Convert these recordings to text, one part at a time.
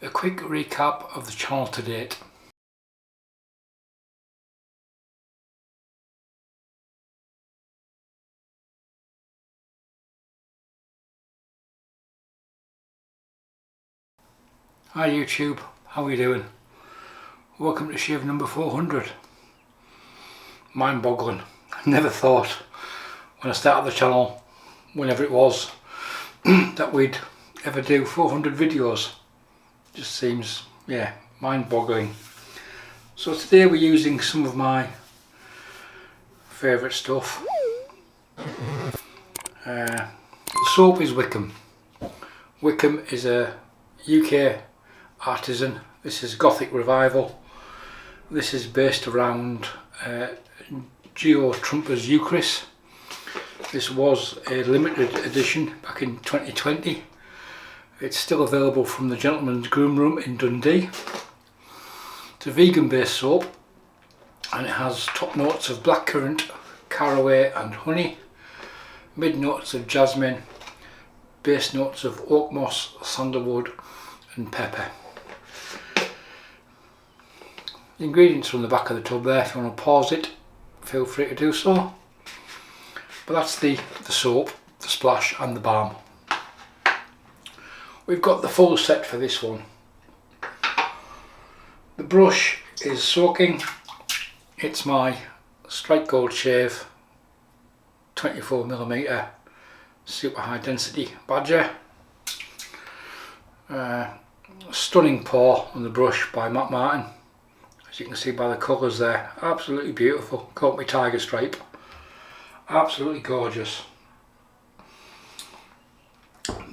A quick recap of the channel to date. Hi YouTube, how are you doing? Welcome to shave number 400. Mind boggling. I never thought when I started the channel, whenever it was, that we'd ever do 400 videos. Just seems, yeah, mind boggling. So today we're using some of my favourite stuff. The soap is Wickham. Wickham is a UK artisan. This is Gothic Revival. This is based around Geo Trumper's Eucharist. This was a limited edition back in 2020. It's still available from the Gentleman's Groom Room in Dundee. It's a vegan based soap and it has top notes of blackcurrant, caraway and honey, mid notes of jasmine, base notes of oak moss, sandalwood and pepper. The ingredients are on the back of the tub there. If you want to pause it, feel free to do so. But that's the soap, the splash and the balm. We've got the full set for this one. The brush is soaking. It's my Strike Gold Shave 24mm super high density badger. Stunning pour on the brush by Matt Martin. As you can see by the colours there, absolutely beautiful. Caught me tiger stripe. Absolutely gorgeous.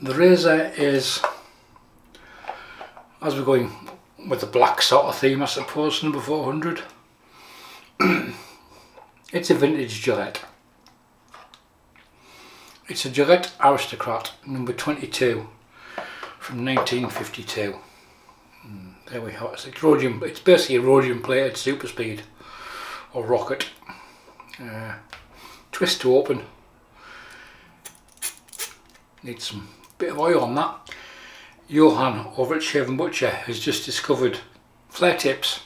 The razor is, as we're going with the black sort of theme I suppose, number 400. It's a vintage Gillette. It's a Gillette Aristocrat number 22 from 1952. There we have it. It's basically a rhodium plated super speed or rocket. Twist to open. Need some bit of oil on that. Johan over at Shave and Butcher has just discovered flare tips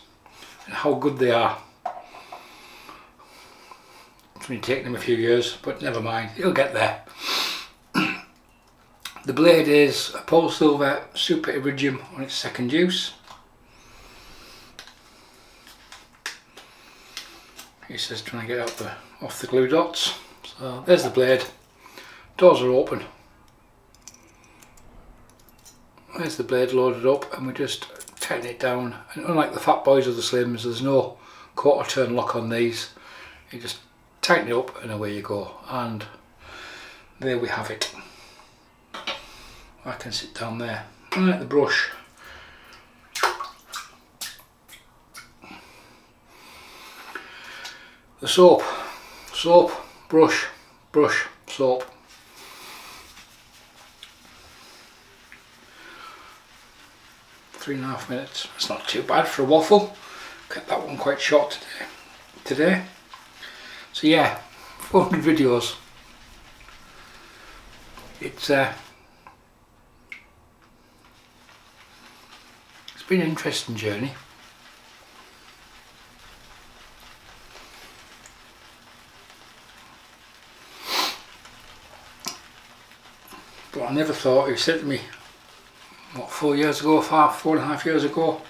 and how good they are. It's only taken him a few years, but never mind, he'll get there. The blade is a Polsilver Super Iridium on its second use. He says trying to get out off the glue dots. So there's the blade. Doors are open. There's the blade loaded up and we just tighten it down. And unlike the Fat Boys or the Slims, there's no quarter turn lock on these. You just tighten it up and away you go. And there we have it. I can sit down there. Right, the brush. The soap. Soap, brush, brush, soap. Three and a half minutes. It's not too bad for a waffle. Kept that one quite short today. So yeah, 400 videos. It's been an interesting journey. But I never thought, you said to me, what, 4 years ago, 4.5 years ago,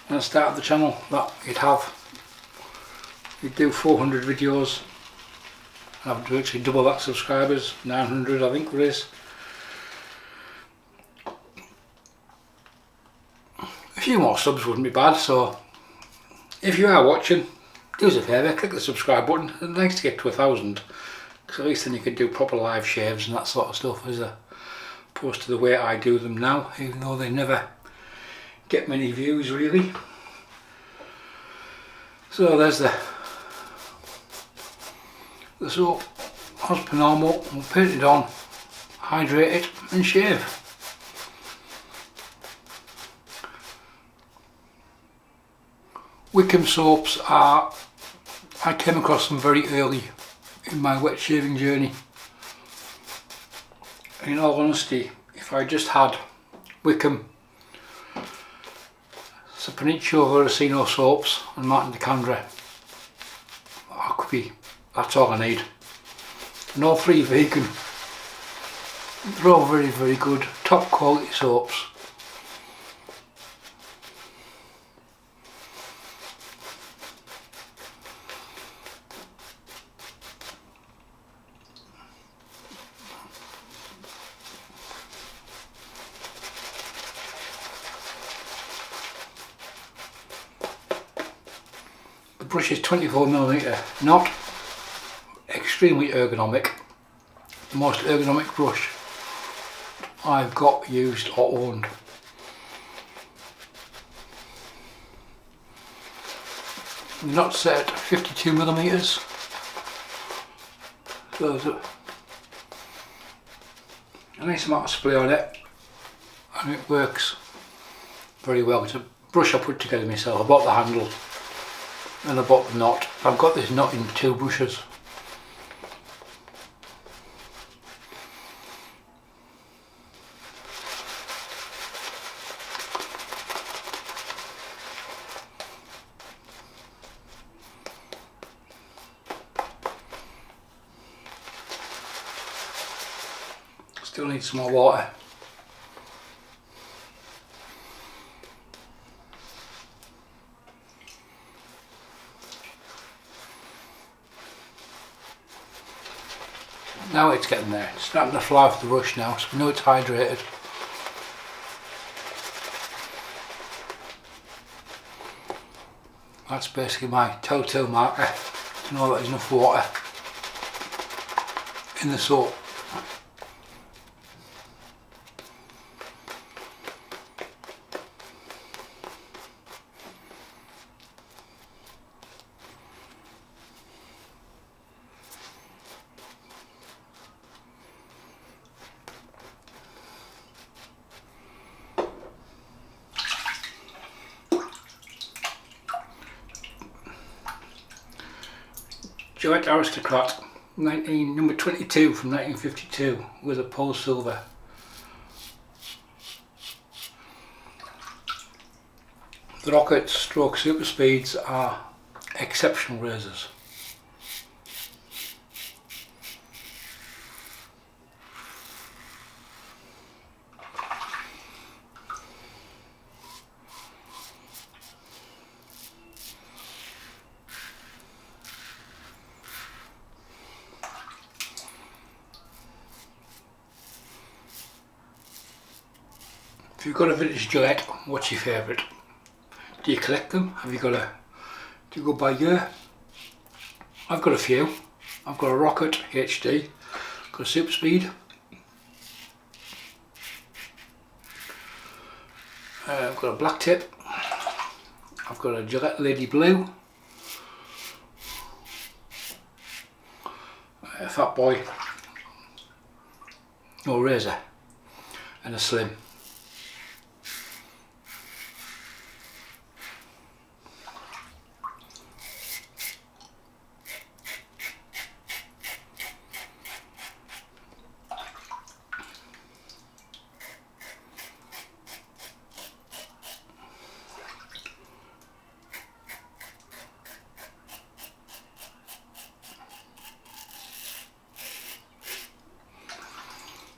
when I started the channel, that you'd do 400 videos. I've virtually double that subscribers, 900 I think there is. A few more subs wouldn't be bad, so if you are watching, do us a favour, click the subscribe button. It's nice to get to 1,000, because at least then you can do proper live shaves and that sort of stuff, as opposed to the way I do them now, even though they never get many views really. So there's the soap, as per normal. We'll paint it on, hydrate it and shave. Wickham soaps I came across them very early in my wet shaving journey. In all honesty, if I just had Wickham It's the Peninsula soaps and Martin de Candre. That's all I need. And all 3 vegan. They're all very, very good, top quality soaps. The brush is 24mm, not extremely ergonomic. The most ergonomic brush I've got, used or owned. Not set at 52mm, so there's a nice amount of spray on it, and it works very well. It's a brush I put together myself. I bought the handle and I bought the knot. I've got this knot in 2 brushes. Still need some more water. Now it's getting there. It's starting to fly off the brush now, so we know it's hydrated. That's basically my telltale marker to know that there's enough water in the soap. Gillette Aristocrat, number 22 from 1952 with a Polsilver. The Rocket Stroke Super Speeds are exceptional razors. If you've got a vintage Gillette, what's your favourite? Do you collect them? Do you go by year? I've got a few. I've got a Rocket HD, got a Super Speed, I've got a black tip, I've got a Gillette Lady Blue, a Fat Boy, no razor, and a Slim.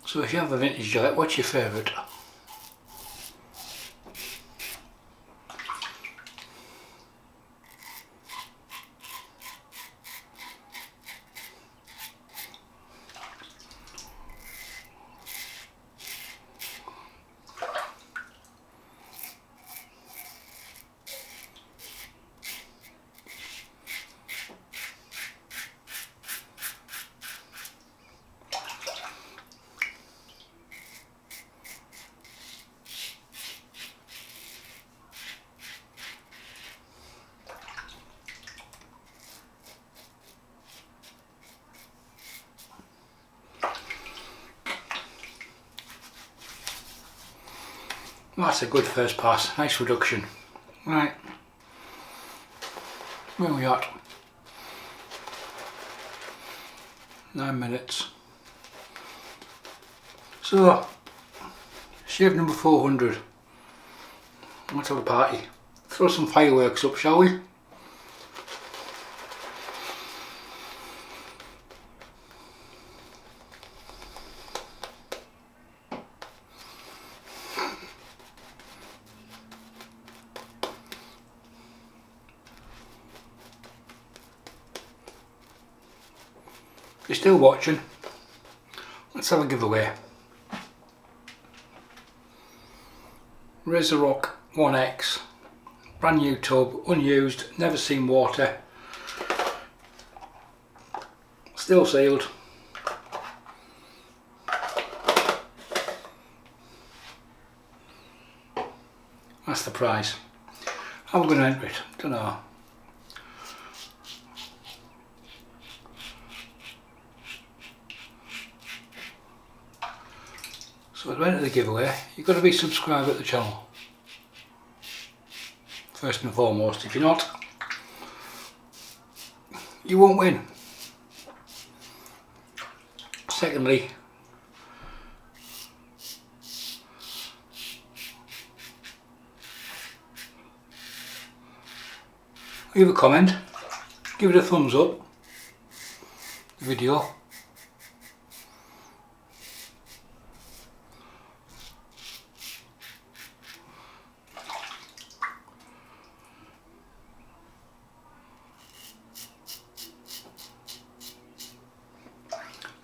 So if you have a vintage Gillette, what's your favourite? That's a good first pass, nice reduction. Right, where are we at? 9 minutes. So, shave number 400. Let's have a party. throw some fireworks up, shall we? If you're still watching, let's have a giveaway. Razor Rock 1X, brand new tub, unused, never seen water, still sealed. That's the prize. How are we going to enter it? Don't know. So to enter the giveaway, you've got to be subscribed to the channel. First and foremost, if you're not, you won't win. Secondly, leave a comment, give it a thumbs up, the video.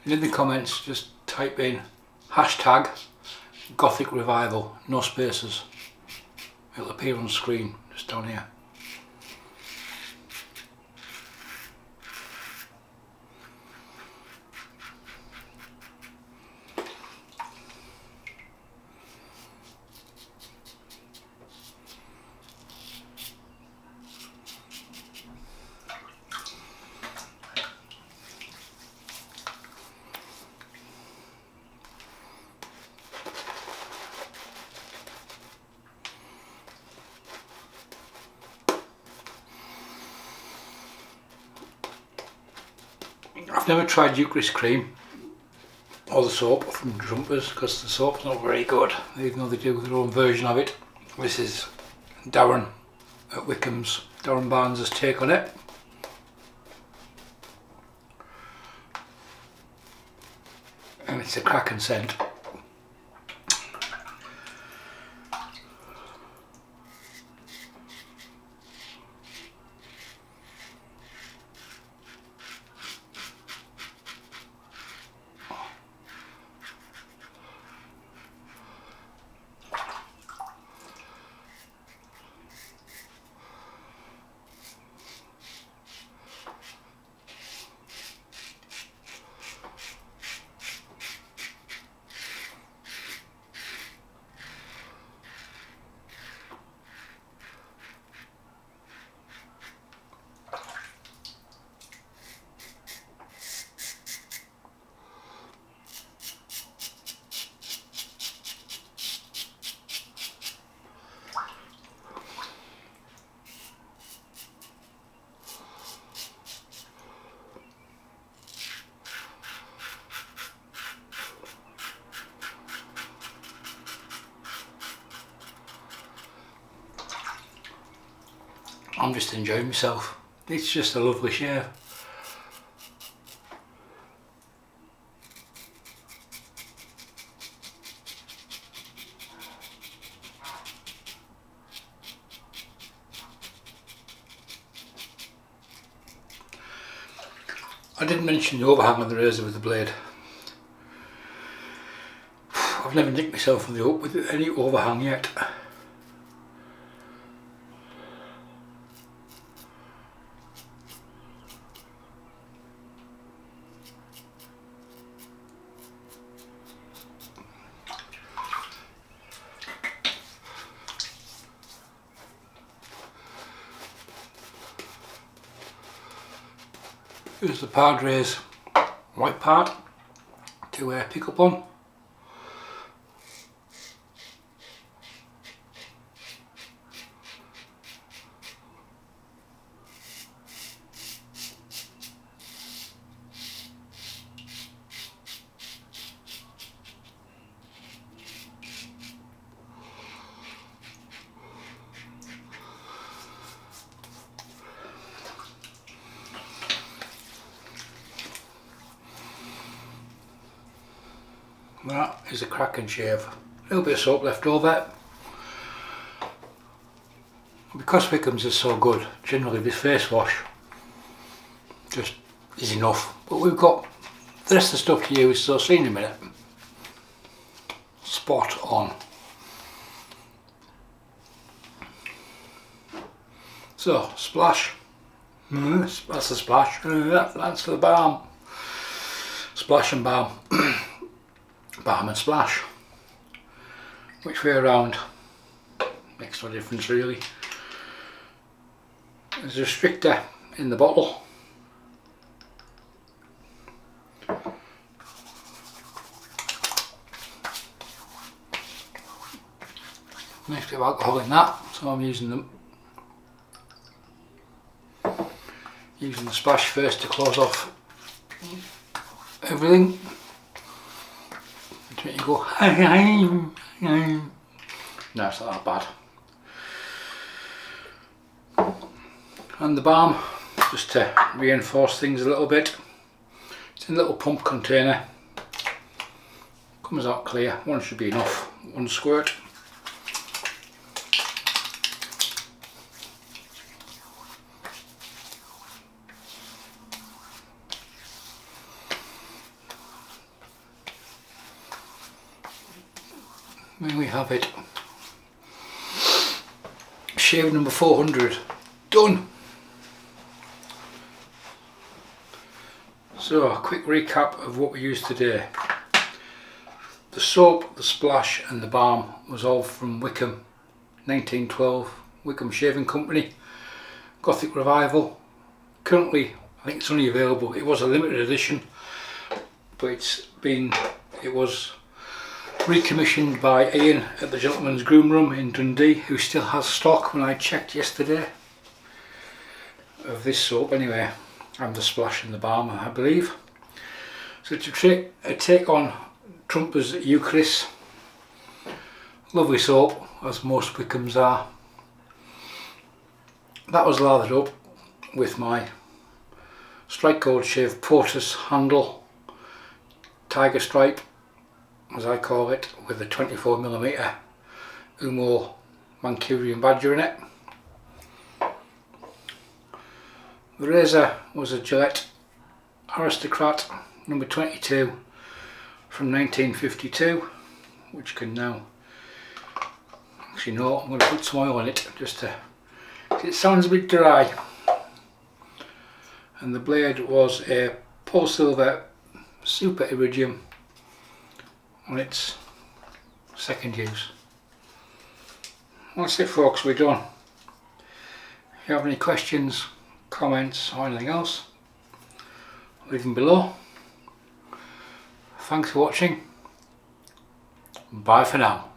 And in the comments just type in hashtag Gothic Revival, no spaces. It'll appear on screen just down here. I've never tried Eucharist cream or the soap from Jumpers because the soap's not very good, even though they do their own version of it. This is Darren at Wickham's, Darren Barnes' take on it. And it's a cracking scent. I'm just enjoying myself. It's just a lovely shave. I didn't mention the overhang of the razor with the blade. I've never nicked myself on the up with any overhang yet. Here's the Padres white part to pick up on. That is a crack and shave. A little bit of soap left over. Because Wickham's is so good, generally this face wash just is enough. But we've got the rest of the stuff to use, so see you in a minute. Spot on. So, splash. That's the splash. That's the balm. Splash and balm. Balm and splash. Which way around? Makes no difference really. There's a restrictor in the bottle. Nice bit of alcohol in that, so I'm using the splash first to close off everything. To make you go, no, it's not that bad. And the balm, just to reinforce things a little bit. It's in a little pump container. Comes out clear, one should be enough, one squirt. There we have it. Shave number 400 done. So a quick recap of what we used today. The soap, the splash and the balm was all from Wickham, 1912, Wickham Shaving Company, Gothic Revival. Currently I think it's only available, it was a limited edition, but it was recommissioned by Ian at the Gentleman's Groom Room in Dundee, who still has stock when I checked yesterday of this soap anyway, and the splash and the balm I believe. So to take on Trumper's Eucharis, lovely soap as most Wickhams are. That was lathered up with my Strike Gold Shave POTUS handle, tiger stripe as I call it, with a 24mm Oumo Manchurian badger in it. The razor was a Gillette Aristocrat number 22 from 1952, which can now, actually no, I'm going to put some oil on it just to, it sounds a bit dry. And the blade was a Polsilver Super Iridium on its second use. That's it folks, we're done. If you have any questions, comments or anything else, leave them below. Thanks for watching. Bye for now.